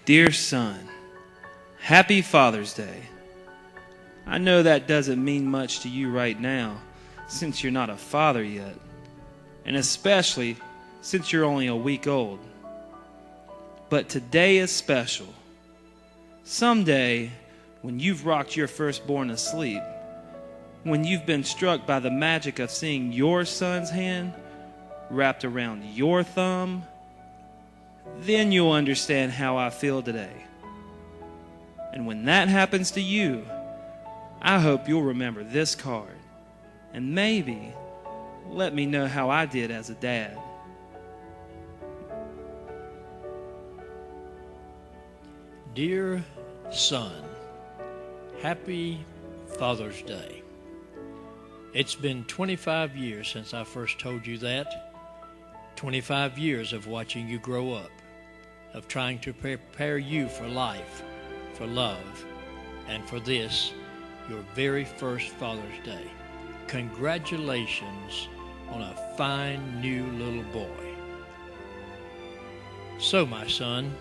Dear son, happy Father's Day. I know that doesn't mean much to you right now, since you're not a father yet, and especially since you're only a week old. But today is special. Someday, when you've rocked your firstborn to sleep, when you've been struck by the magic of seeing your son's hand wrapped around your thumb, then you'll understand how I feel today. And when that happens to you, I hope you'll remember this card and maybe let me know how I did as a dad. Dear son, happy Father's Day. It's been 25 years since I first told you that. 25 years of watching you grow up, of trying to prepare you for life, for love, and for this, your very first Father's Day. Congratulations on a fine new little boy. So, my son,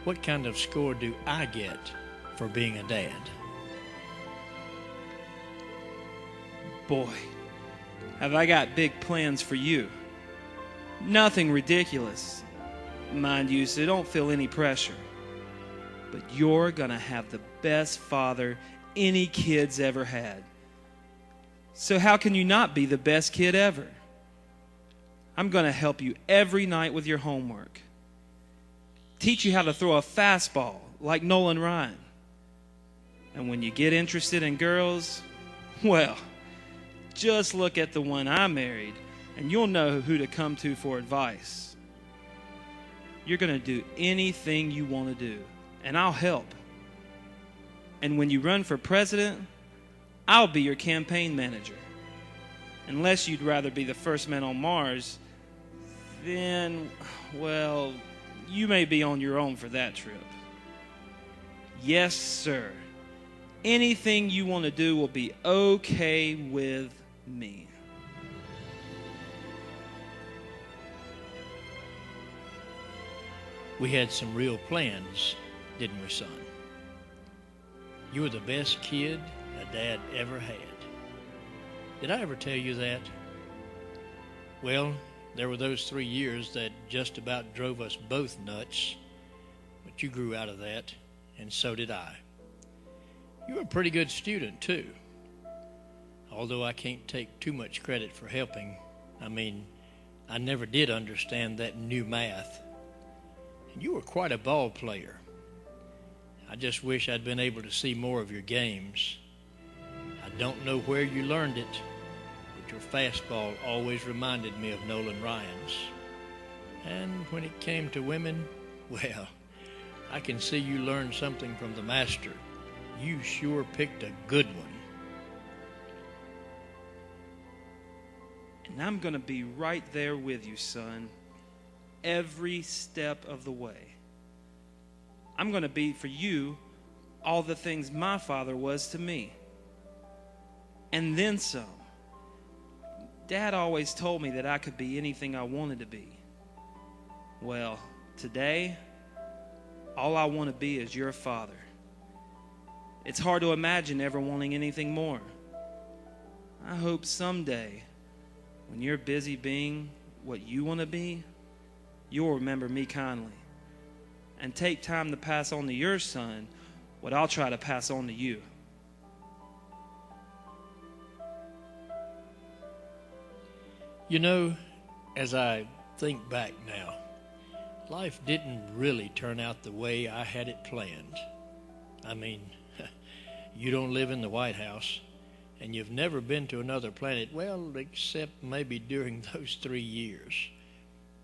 what kind of score do I get for being a dad? Boy, have I got big plans for you. Nothing ridiculous. Mind you, so don't feel any pressure. But you're gonna have the best father any kid's ever had. So how can you not be the best kid ever? I'm gonna help you every night with your homework. Teach you how to throw a fastball like Nolan Ryan. And when you get interested in girls, well, just look at the one I married and you'll know who to come to for advice. You're going to do anything you want to do, and I'll help. And when you run for president, I'll be your campaign manager. Unless you'd rather be the first man on Mars, then, well, you may be on your own for that trip. Yes, sir. Anything you want to do will be okay with me. We had some real plans, didn't we, son? You were the best kid a dad ever had. Did I ever tell you that? Well, there were those 3 years that just about drove us both nuts, but you grew out of that, and so did I. You were a pretty good student, too. Although I can't take too much credit for helping. I mean, I never did understand that new math. And you were quite a ball player. I just wish I'd been able to see more of your games. I don't know where you learned it, but your fastball always reminded me of Nolan Ryan's. And when it came to women, well, I can see you learned something from the master. You sure picked a good one. And I'm going to be right there with you, son, every step of the way. I'm going to be for you all the things my father was to me. And then some. Dad always told me that I could be anything I wanted to be. Well, today, all I want to be is your father. It's hard to imagine ever wanting anything more. I hope someday, when you're busy being what you want to be, you'll remember me kindly and take time to pass on to your son what I'll try to pass on to you. You know, as I think back now, life didn't really turn out the way I had it planned. I mean, you don't live in the White House, and you've never been to another planet, well, except maybe during those 3 years.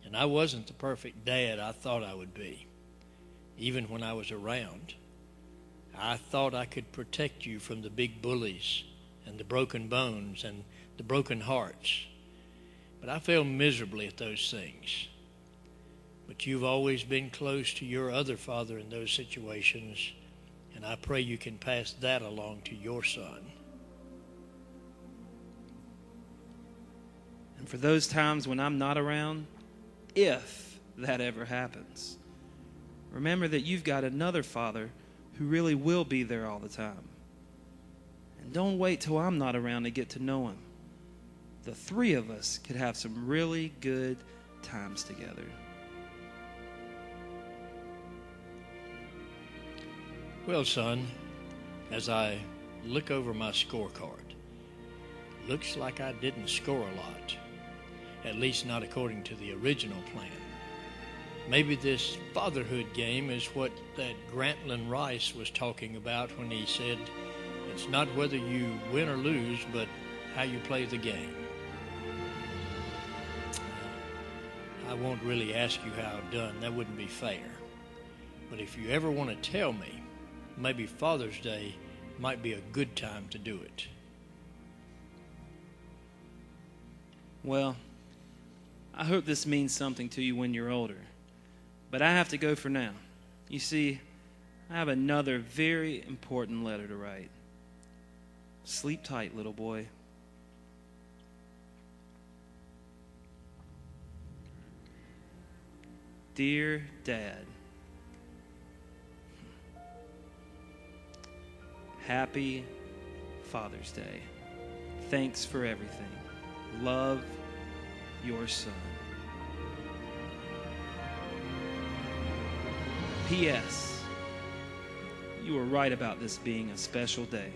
And I wasn't the perfect dad I thought I would be, even when I was around. I thought I could protect you from the big bullies and the broken bones and the broken hearts. But I failed miserably at those things. But you've always been close to your other father in those situations, and I pray you can pass that along to your son. And for those times when I'm not around, if that ever happens, remember that you've got another Father who really will be there all the time. And don't wait till I'm not around to get to know him. The three of us could have some really good times together. Well, son, as I look over my scorecard, looks like I didn't score a lot, at least not according to the original plan. Maybe this fatherhood game is what that Grantland Rice was talking about when he said, it's not whether you win or lose, but how you play the game. I won't really ask you how I've done. That wouldn't be fair. But if you ever want to tell me, maybe Father's Day might be a good time to do it. Well, I hope this means something to you when you're older. But I have to go for now. You see, I have another very important letter to write. Sleep tight, little boy. Dear Dad, Happy Father's Day. Thanks for everything. Love, your son. P.S. You were right about this being a special day.